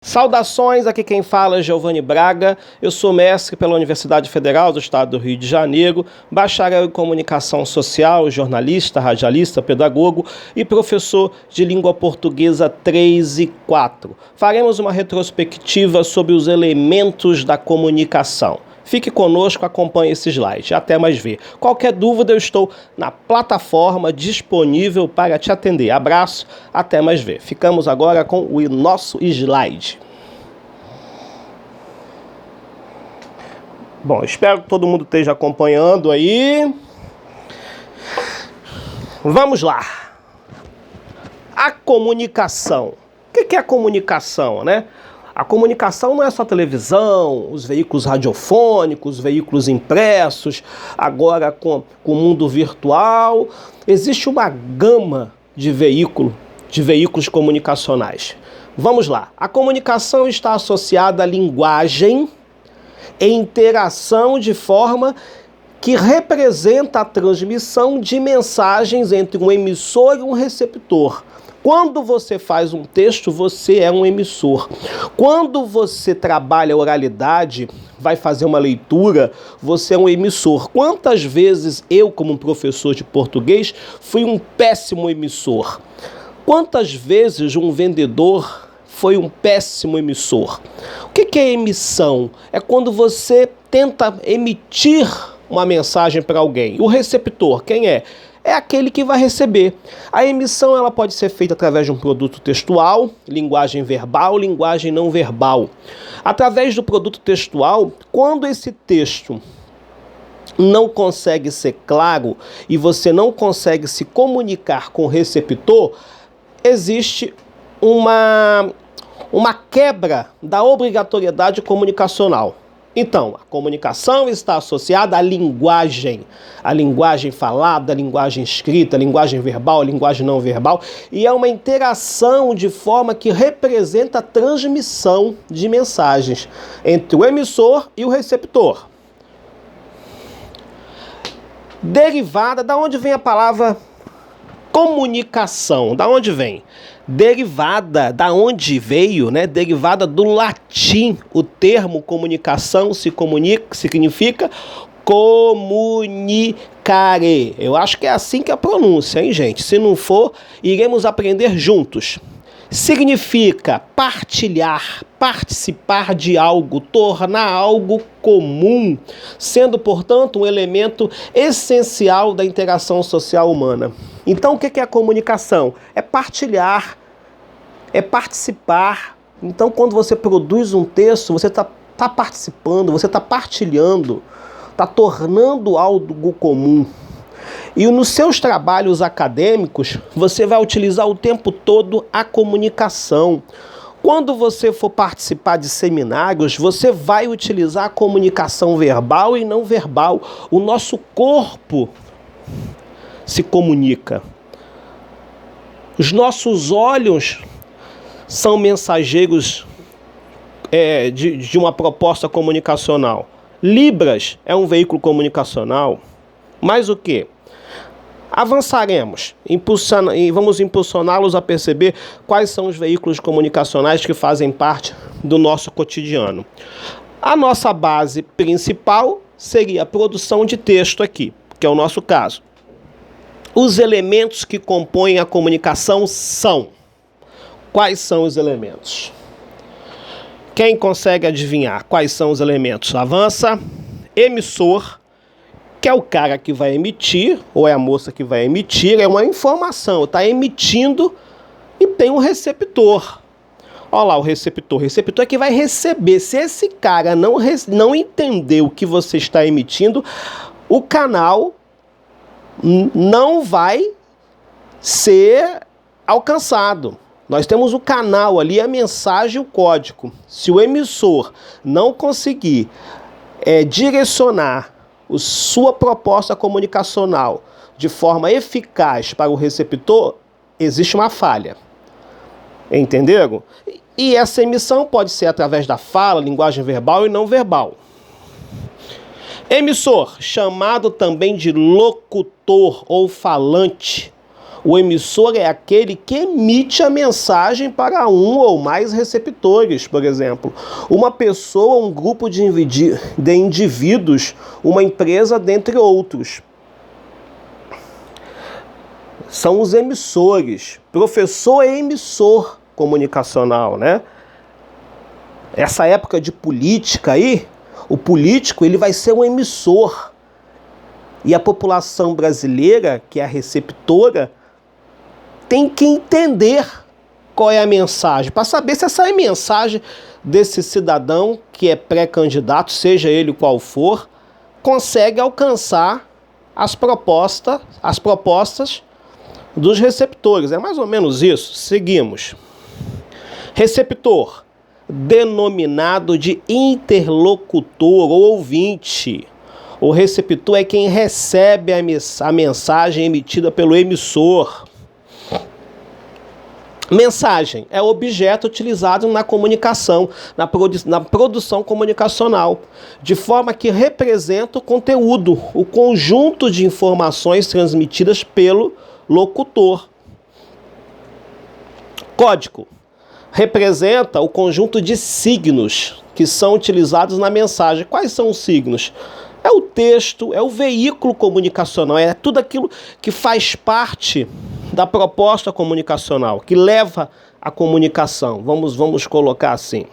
Saudações, aqui quem fala é Giovanni Braga, eu sou mestre pela Universidade Federal do Estado do Rio de Janeiro, bacharel em comunicação social, jornalista, radialista, pedagogo e professor de língua portuguesa 3 e 4. Faremos uma retrospectiva sobre os elementos da comunicação. Fique conosco, acompanhe esse slide. Até mais ver. Qualquer dúvida, eu estou na plataforma disponível para te atender. Abraço, até mais ver. Ficamos agora com o nosso slide. Bom, espero que todo mundo esteja acompanhando aí. Vamos lá. A comunicação. O que é a comunicação, né? A comunicação não é só televisão, os veículos radiofônicos, os veículos impressos, agora com o mundo virtual. Existe uma gama de veículos comunicacionais. Vamos lá. A comunicação está associada à linguagem e interação de forma que representa a transmissão de mensagens entre um emissor e um receptor. Quando você faz um texto, você é um emissor. Quando você trabalha a oralidade, vai fazer uma leitura, você é um emissor. Quantas vezes eu, como professor de português, fui um péssimo emissor? Quantas vezes um vendedor foi um péssimo emissor? O que é emissão? É quando você tenta emitir uma mensagem para alguém. O receptor, quem é? É aquele que vai receber. A emissão ela pode ser feita através de um produto textual, linguagem verbal, linguagem não verbal. Através do produto textual, quando esse texto não consegue ser claro e você não consegue se comunicar com o receptor, existe uma quebra da obrigatoriedade comunicacional. Então, a comunicação está associada à linguagem falada, a linguagem escrita, a linguagem verbal, a linguagem não verbal, e é uma interação de forma que representa a transmissão de mensagens entre o emissor e o receptor. Derivada, da onde vem a palavra comunicação? Da onde vem? Derivada, da onde veio, né? Derivada do latim. O termo comunicação significa comunicare. Eu acho que é assim que é a pronúncia, hein, gente? Se não for, iremos aprender juntos. Significa partilhar, participar de algo, tornar algo comum, sendo, portanto, um elemento essencial da interação social humana. Então, o que é a comunicação? É partilhar, é participar. Então, quando você produz um texto, você está participando, você está partilhando, está tornando algo comum. E nos seus trabalhos acadêmicos, você vai utilizar o tempo todo a comunicação. Quando você for participar de seminários, você vai utilizar a comunicação verbal e não verbal. O nosso corpo se comunica. Os nossos olhos são mensageiros de uma proposta comunicacional. Libras é um veículo comunicacional. Mais o quê? Avançaremos e vamos impulsioná-los a perceber quais são os veículos comunicacionais que fazem parte do nosso cotidiano. A nossa base principal seria a produção de texto aqui, que é o nosso caso. Os elementos que compõem a comunicação são... Quais são os elementos? Quem consegue adivinhar quais são os elementos? Avança. Emissor, que é o cara que vai emitir, ou é a moça que vai emitir, é uma informação, está emitindo e tem um receptor. Olha lá o receptor. O receptor é que vai receber. Se esse cara não entender o que você está emitindo, o canal não vai ser alcançado. Nós temos o canal ali, a mensagem e o código. Se o emissor não conseguir direcionar sua proposta comunicacional de forma eficaz para o receptor, existe uma falha. Entenderam? E essa emissão pode ser através da fala, linguagem verbal e não verbal. Emissor, chamado também de locutor ou falante. O emissor é aquele que emite a mensagem para um ou mais receptores, por exemplo. Uma pessoa, um grupo de indivíduos, uma empresa, dentre outros. São os emissores. Professor é emissor comunicacional, né? Essa época de política aí, o político ele vai ser um emissor. E a população brasileira, que é a receptora, tem que entender qual é a mensagem, para saber se essa mensagem desse cidadão que é pré-candidato, seja ele qual for, consegue alcançar as propostas dos receptores. É mais ou menos isso. Seguimos. Receptor, denominado de interlocutor ou ouvinte. O receptor é quem recebe a mensagem emitida pelo emissor. Mensagem é objeto utilizado na comunicação, na produção comunicacional, de forma que representa o conteúdo, o conjunto de informações transmitidas pelo locutor. Código representa o conjunto de signos que são utilizados na mensagem. Quais são os signos? É o texto, é o veículo comunicacional, é tudo aquilo que faz parte da proposta comunicacional, que leva à comunicação. Vamos colocar assim.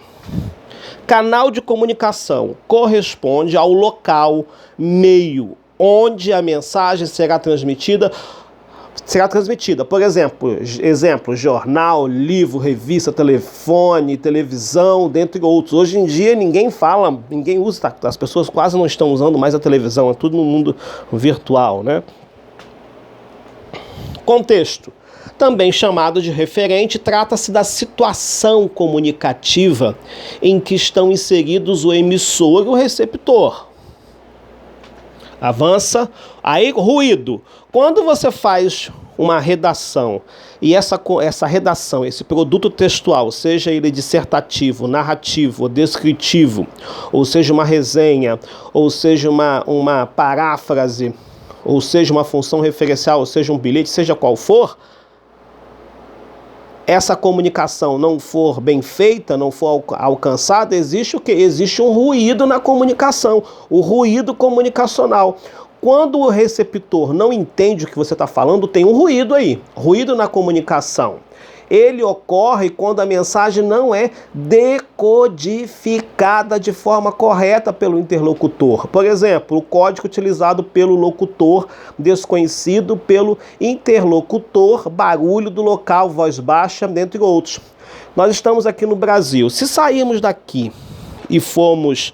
Canal de comunicação corresponde ao local, meio, onde a mensagem será transmitida. Por exemplo, jornal, livro, revista, telefone, televisão, dentre outros. Hoje em dia ninguém usa, as pessoas quase não estão usando mais a televisão, é tudo no mundo virtual, né? Contexto, também chamado de referente, trata-se da situação comunicativa em que estão inseridos o emissor e o receptor. Avança. Aí, ruído. Quando você faz uma redação e essa redação, esse produto textual, seja ele dissertativo, narrativo, ou descritivo, ou seja uma resenha, ou seja uma paráfrase, ou seja uma função referencial, ou seja um bilhete, seja qual for, essa comunicação não for bem feita, não for alcançada, existe o quê? Existe um ruído na comunicação, o ruído comunicacional. Quando o receptor não entende o que você está falando, tem um ruído aí, ruído na comunicação. Ele ocorre quando a mensagem não é decodificada de forma correta pelo interlocutor. Por exemplo, o código utilizado pelo locutor, desconhecido pelo interlocutor, barulho do local, voz baixa, dentre outros. Nós estamos aqui no Brasil. Se sairmos daqui e fomos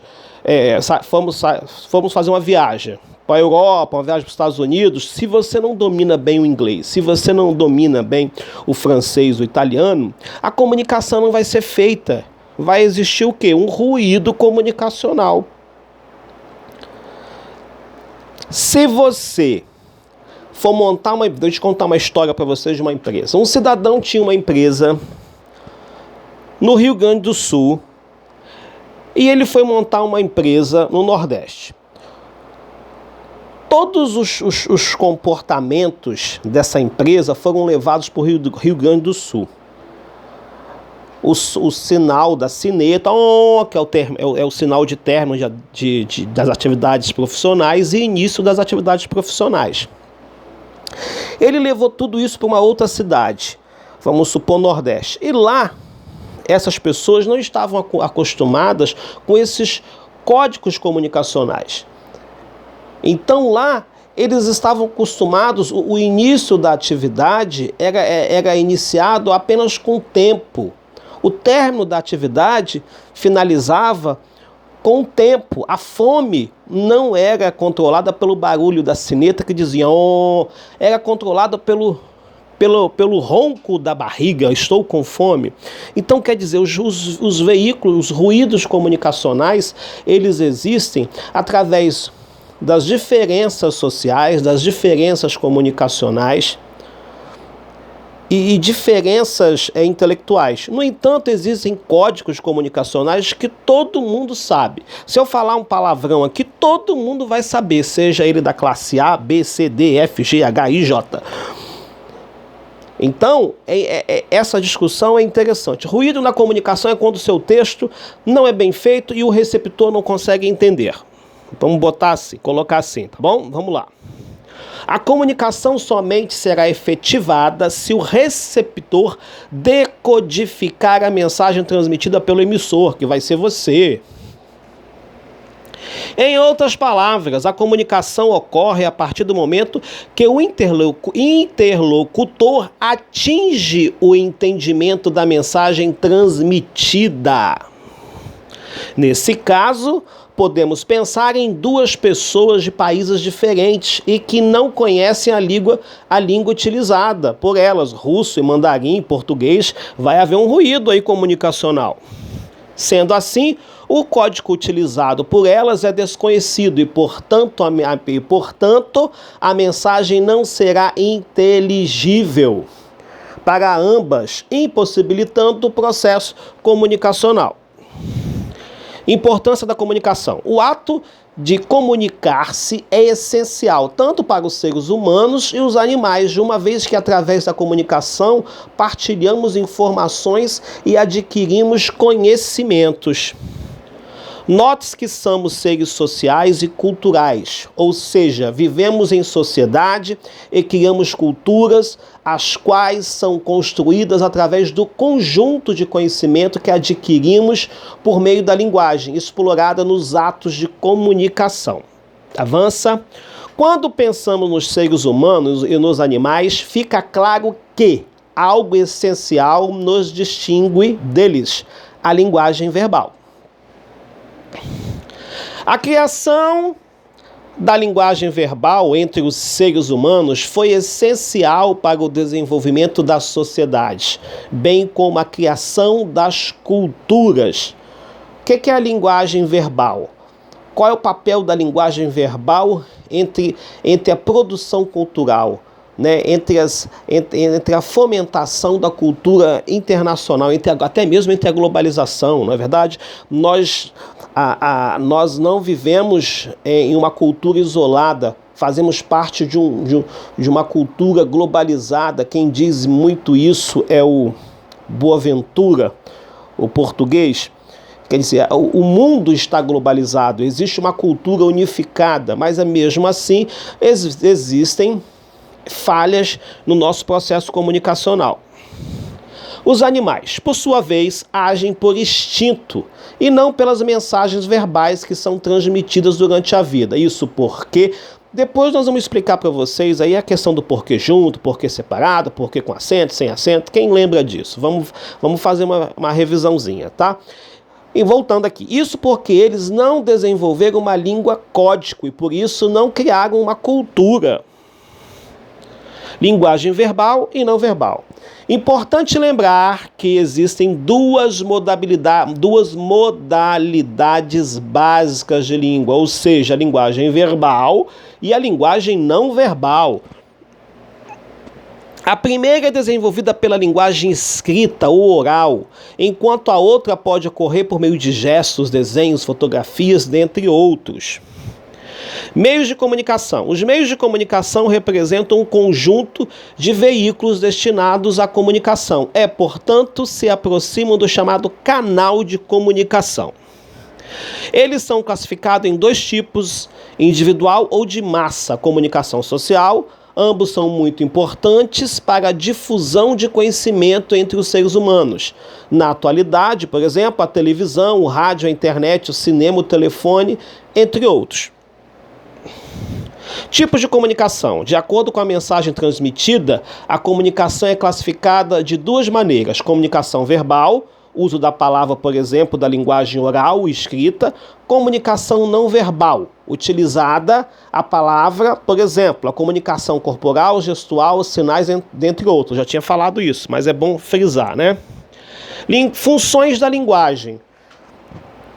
fazer uma viagem para a Europa, uma viagem para os Estados Unidos, se você não domina bem o inglês, se você não domina bem o francês, o italiano, a comunicação não vai ser feita. Vai existir o quê? Um ruído comunicacional. Se você for montar deixa eu contar uma história para vocês de uma empresa. Um cidadão tinha uma empresa no Rio Grande do Sul e ele foi montar uma empresa no Nordeste. Todos os comportamentos dessa empresa foram levados para o Rio Grande do Sul. O sinal da sineta, que é o sinal de término das atividades profissionais e início das atividades profissionais. Ele levou tudo isso para uma outra cidade, vamos supor Nordeste. E lá, essas pessoas não estavam acostumadas com esses códigos comunicacionais. Então lá eles estavam acostumados, o início da atividade era iniciado apenas com o tempo. O término da atividade finalizava com o tempo. A fome não era controlada pelo barulho da sineta que dizia era controlada pelo ronco da barriga, estou com fome. Então, quer dizer, os veículos, os ruídos comunicacionais, eles existem através das diferenças sociais, das diferenças comunicacionais e diferenças intelectuais. No entanto, existem códigos comunicacionais que todo mundo sabe. Se eu falar um palavrão aqui, todo mundo vai saber, seja ele da classe A, B, C, D, F, G, H, I, J. Então, essa discussão é interessante. Ruído na comunicação é quando o seu texto não é bem feito e o receptor não consegue entender. Vamos botar assim, colocar assim, tá bom? Vamos lá. A comunicação somente será efetivada se o receptor decodificar a mensagem transmitida pelo emissor, que vai ser você. Em outras palavras, a comunicação ocorre a partir do momento que o interlocutor atinge o entendimento da mensagem transmitida. Nesse caso, podemos pensar em duas pessoas de países diferentes e que não conhecem a língua utilizada por elas, russo e mandarim, português. Vai haver um ruído aí comunicacional. Sendo assim, o código utilizado por elas é desconhecido e, portanto, a mensagem não será inteligível para ambas, impossibilitando o processo comunicacional. Importância da comunicação. O ato de comunicar-se é essencial tanto para os seres humanos e os animais, de uma vez que através da comunicação partilhamos informações e adquirimos conhecimentos. Note-se que somos seres sociais e culturais, ou seja, vivemos em sociedade e criamos culturas, as quais são construídas através do conjunto de conhecimento que adquirimos por meio da linguagem, explorada nos atos de comunicação. Avança. Quando pensamos nos seres humanos e nos animais, fica claro que algo essencial nos distingue deles: a linguagem verbal. A criação da linguagem verbal entre os seres humanos foi essencial para o desenvolvimento da sociedade, bem como a criação das culturas. O que é a linguagem verbal? Qual é o papel da linguagem verbal entre a produção cultural, né? entre a fomentação da cultura internacional, até mesmo entre a globalização, não é verdade? Nós não vivemos em uma cultura isolada, fazemos parte de uma cultura globalizada. Quem diz muito isso é o Boaventura, o português. Quer dizer, o mundo está globalizado, existe uma cultura unificada, mas mesmo assim existem falhas no nosso processo comunicacional. Os animais, por sua vez, agem por instinto e não pelas mensagens verbais que são transmitidas durante a vida. Isso porque depois nós vamos explicar para vocês aí a questão do porquê junto, porquê separado, porquê com acento, sem acento. Quem lembra disso? Vamos fazer uma revisãozinha, tá? E voltando aqui, isso porque eles não desenvolveram uma língua código e por isso não criaram uma cultura. Linguagem verbal e não verbal. Importante lembrar que existem duas modalidades básicas de língua, ou seja, a linguagem verbal e a linguagem não verbal. A primeira é desenvolvida pela linguagem escrita ou oral, enquanto a outra pode ocorrer por meio de gestos, desenhos, fotografias, dentre outros. Meios de comunicação. Os meios de comunicação representam um conjunto de veículos destinados à comunicação. Portanto, se aproximam do chamado canal de comunicação. Eles são classificados em dois tipos, individual ou de massa. Comunicação social. Ambos são muito importantes para a difusão de conhecimento entre os seres humanos. Na atualidade, por exemplo, a televisão, o rádio, a internet, o cinema, o telefone, entre outros. Tipos de comunicação. De acordo com a mensagem transmitida, a comunicação é classificada de duas maneiras: comunicação verbal, uso da palavra, por exemplo, da linguagem oral e escrita; comunicação não verbal, utilizada a palavra, por exemplo, a comunicação corporal, gestual, sinais, dentre outros. Já tinha falado isso, mas é bom frisar, né? Funções da linguagem,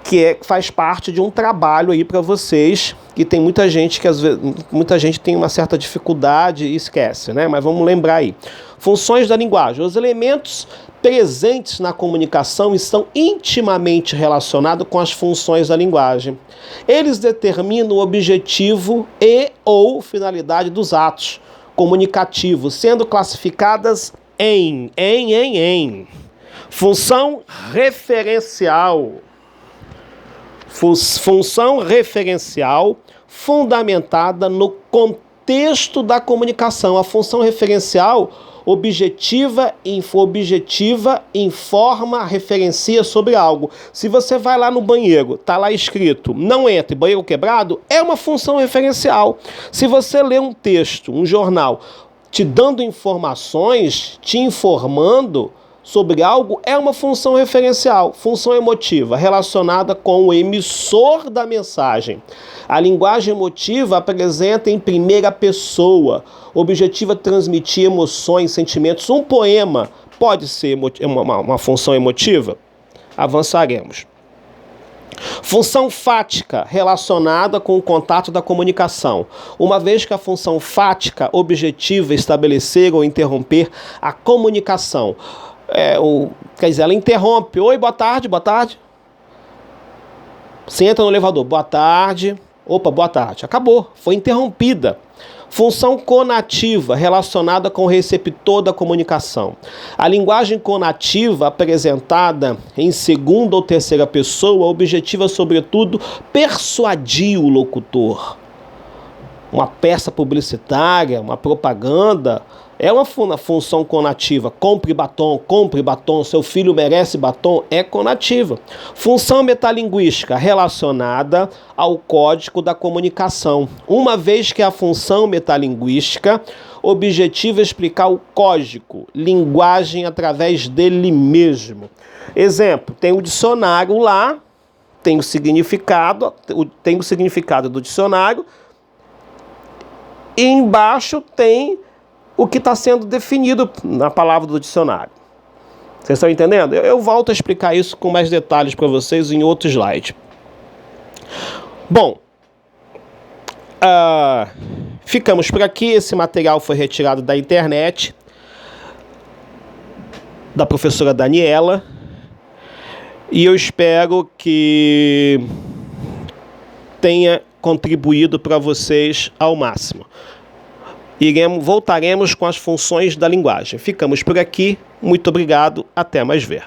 que faz parte de um trabalho aí para vocês, que tem muita gente que às vezes muita gente tem uma certa dificuldade e esquece, né? Mas vamos lembrar aí. Funções da linguagem. Os elementos presentes na comunicação estão intimamente relacionados com as funções da linguagem. Eles determinam o objetivo e ou finalidade dos atos comunicativos, sendo classificadas Função referencial. Função referencial fundamentada no contexto da comunicação. A função referencial objetiva, informa, referencia sobre algo. Se você vai lá no banheiro, tá lá escrito, não entre, banheiro quebrado, é uma função referencial. Se você lê um texto, um jornal, te dando informações, te informando sobre algo, é uma função referencial, função emotiva, relacionada com o emissor da mensagem. A linguagem emotiva apresenta em primeira pessoa, objetiva transmitir emoções, sentimentos. Um poema pode ser uma função emotiva? Avançaremos. Função fática, relacionada com o contato da comunicação. Uma vez que a função fática objetiva estabelecer ou interromper a comunicação. Quer dizer, ela interrompe. Oi, boa tarde, boa tarde. Você entra no elevador, boa tarde. Opa, boa tarde. Acabou, foi interrompida. Função conativa, relacionada com o receptor da comunicação. A linguagem conativa, apresentada em segunda ou terceira pessoa, objetiva, sobretudo, persuadir o locutor. Uma peça publicitária, uma propaganda, é uma função conativa. Compre batom, seu filho merece batom, é conativa. Função metalinguística, relacionada ao código da comunicação. Uma vez que a função metalinguística objetiva explicar o código, linguagem através dele mesmo. Exemplo, tem o dicionário lá, tem o significado do dicionário, e embaixo tem o que está sendo definido na palavra do dicionário. Vocês estão entendendo? Eu volto a explicar isso com mais detalhes para vocês em outro slide. Bom, ficamos por aqui. Esse material foi retirado da internet, da professora Daniela, e eu espero que tenha contribuído para vocês ao máximo. Voltaremos com as funções da linguagem. Ficamos por aqui. Muito obrigado. Até mais ver.